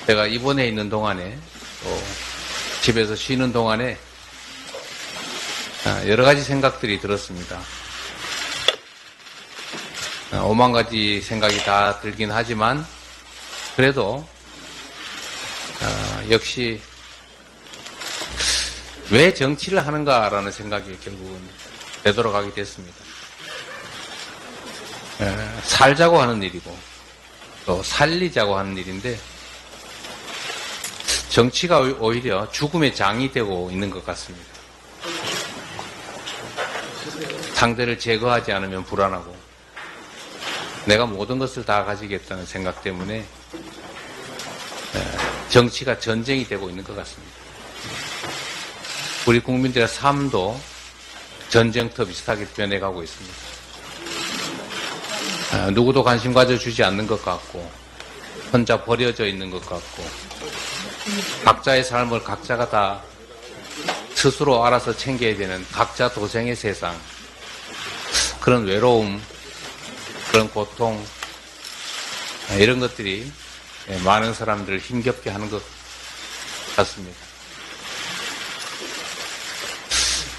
제가 입원해 있는 동안에 또 집에서 쉬는 동안에 여러 가지 생각들이 들었습니다. 오만 가지 생각이 다 들긴 하지만 그래도 역시 왜 정치를 하는가라는 생각이 결국은 되돌아가게 됐습니다. 살자고 하는 일이고 또 살리자고 하는 일인데 정치가 오히려 죽음의 장이 되고 있는 것 같습니다. 상대를 제거하지 않으면 불안하고 내가 모든 것을 다 가지겠다는 생각 때문에 정치가 전쟁이 되고 있는 것 같습니다. 우리 국민들의 삶도 전쟁터 비슷하게 변해가고 있습니다. 누구도 관심 가져주지 않는 것 같고 혼자 버려져 있는 것 같고 각자의 삶을 각자가 다 스스로 알아서 챙겨야 되는 각자 도생의 세상, 그런 외로움, 그런 고통, 이런 것들이 많은 사람들을 힘겹게 하는 것 같습니다.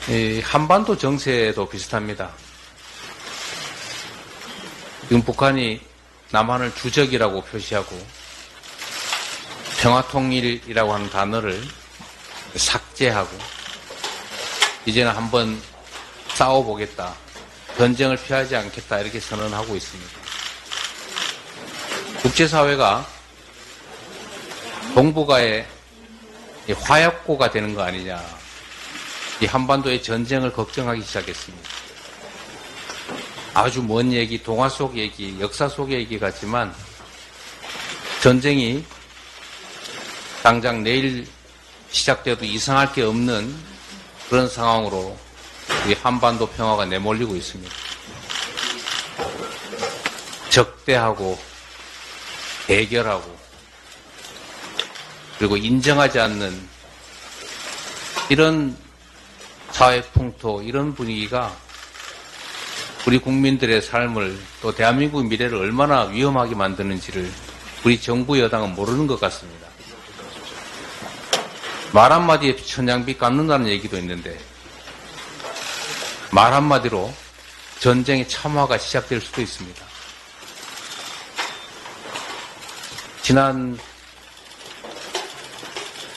이 한반도 정세도 비슷합니다. 지금 북한이 남한을 주적이라고 표시하고 평화통일이라고 하는 단어를 삭제하고 이제는 한번 싸워보겠다, 전쟁을 피하지 않겠다 이렇게 선언하고 있습니다. 국제사회가 동북아의 화약고가 되는 거 아니냐, 이 한반도의 전쟁을 걱정하기 시작했습니다. 아주 먼 얘기, 동화 속 얘기, 역사 속의 얘기 같지만 전쟁이 당장 내일 시작돼도 이상할 게 없는 그런 상황으로 우리 한반도 평화가 내몰리고 있습니다. 적대하고 대결하고 그리고 인정하지 않는 이런 사회 풍토, 이런 분위기가 우리 국민들의 삶을 또 대한민국 미래를 얼마나 위험하게 만드는지를 우리 정부 여당은 모르는 것 같습니다. 말 한마디에 천냥비 깎는다는 얘기도 있는데 말 한마디로 전쟁의 참화가 시작될 수도 있습니다. 지난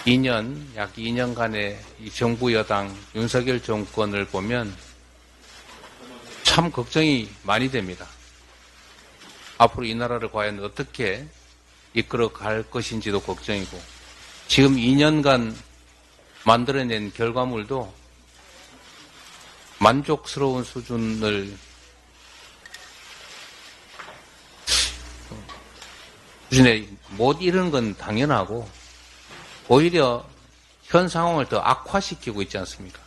2년, 약 2년간의 이 정부 여당 윤석열 정권을 보면 참 걱정이 많이 됩니다. 앞으로 이 나라를 과연 어떻게 이끌어 갈 것인지도 걱정이고 지금 2년간 만들어낸 결과물도 만족스러운 수준에 못 이루는 건 당연하고 오히려 현 상황을 더 악화시키고 있지 않습니까?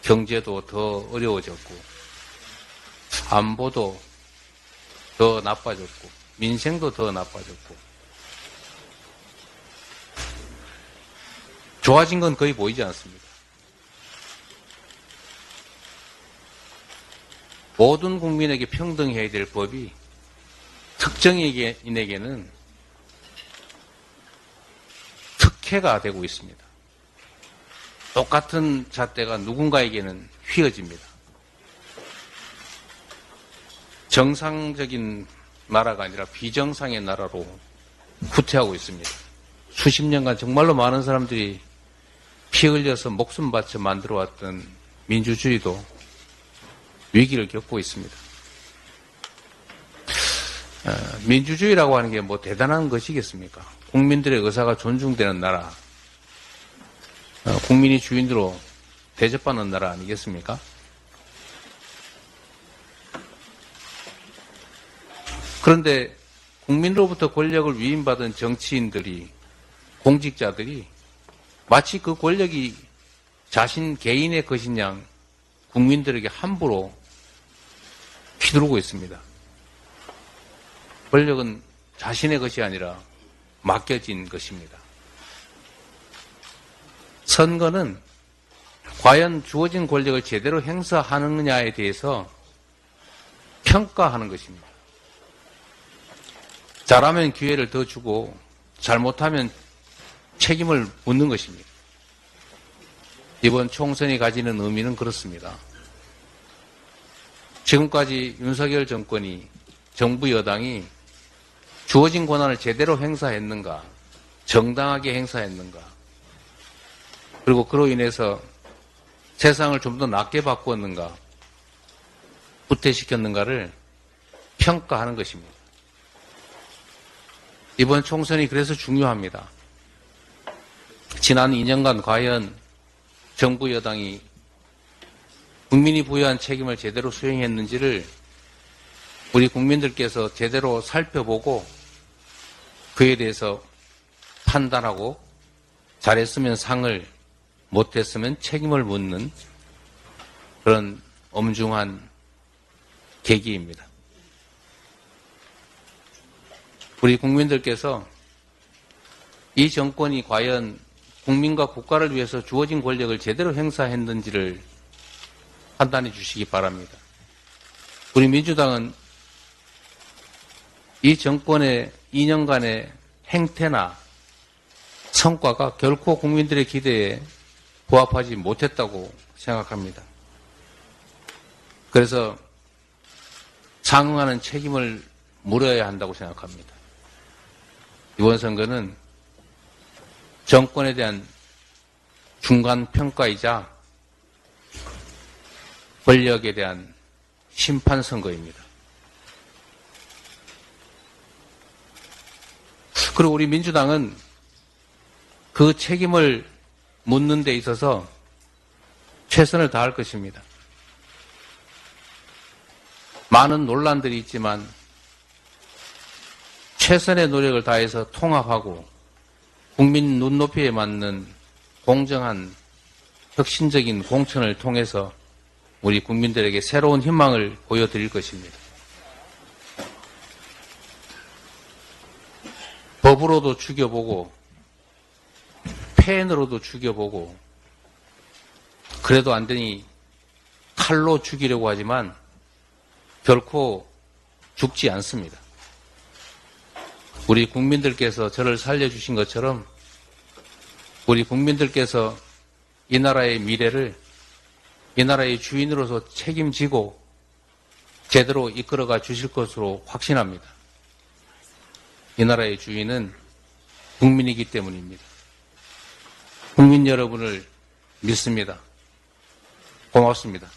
경제도 더 어려워졌고 안보도 더 나빠졌고 민생도 더 나빠졌고 좋아진 건 거의 보이지 않습니다. 모든 국민에게 평등해야 될 법이 특정인에게는 특혜가 되고 있습니다. 똑같은 잣대가 누군가에게는 휘어집니다. 정상적인 나라가 아니라 비정상의 나라로 후퇴하고 있습니다. 수십 년간 정말로 많은 사람들이 피 흘려서 목숨 바쳐 만들어왔던 민주주의도 위기를 겪고 있습니다. 민주주의라고 하는 게 뭐 대단한 것이겠습니까? 국민들의 의사가 존중되는 나라, 국민이 주인으로 대접받는 나라 아니겠습니까? 그런데 국민으로부터 권력을 위임받은 정치인들이, 공직자들이 마치 그 권력이 자신 개인의 것인 양 국민들에게 함부로 휘두르고 있습니다. 권력은 자신의 것이 아니라 맡겨진 것입니다. 선거는 과연 주어진 권력을 제대로 행사하느냐에 대해서 평가하는 것입니다. 잘하면 기회를 더 주고 잘못하면 책임을 묻는 것입니다. 이번 총선이 가지는 의미는 그렇습니다. 지금까지 윤석열 정권이, 정부 여당이 주어진 권한을 제대로 행사했는가, 정당하게 행사했는가, 그리고 그로 인해서 세상을 좀 더 낫게 바꾸었는가, 후퇴시켰는가를 평가하는 것입니다. 이번 총선이 그래서 중요합니다. 지난 2년간 과연 정부 여당이 국민이 부여한 책임을 제대로 수행했는지를 우리 국민들께서 제대로 살펴보고 그에 대해서 판단하고 잘했으면 상을, 못했으면 책임을 묻는 그런 엄중한 계기입니다. 우리 국민들께서 이 정권이 과연 국민과 국가를 위해서 주어진 권력을 제대로 행사했는지를 판단해 주시기 바랍니다. 우리 민주당은 이 정권의 2년간의 행태나 성과가 결코 국민들의 기대에 부합하지 못했다고 생각합니다. 그래서 상응하는 책임을 물어야 한다고 생각합니다. 이번 선거는 정권에 대한 중간평가이자 권력에 대한 심판선거입니다. 그리고 우리 민주당은 그 책임을 묻는 데 있어서 최선을 다할 것입니다. 많은 논란들이 있지만 최선의 노력을 다해서 통합하고 국민 눈높이에 맞는 공정한 혁신적인 공천을 통해서 우리 국민들에게 새로운 희망을 보여드릴 것입니다. 법으로도 죽여보고 펜으로도 죽여보고 그래도 안 되니 칼로 죽이려고 하지만 결코 죽지 않습니다. 우리 국민들께서 저를 살려주신 것처럼 우리 국민들께서 이 나라의 미래를 이 나라의 주인으로서 책임지고 제대로 이끌어가 주실 것으로 확신합니다. 이 나라의 주인은 국민이기 때문입니다. 국민 여러분을 믿습니다. 고맙습니다.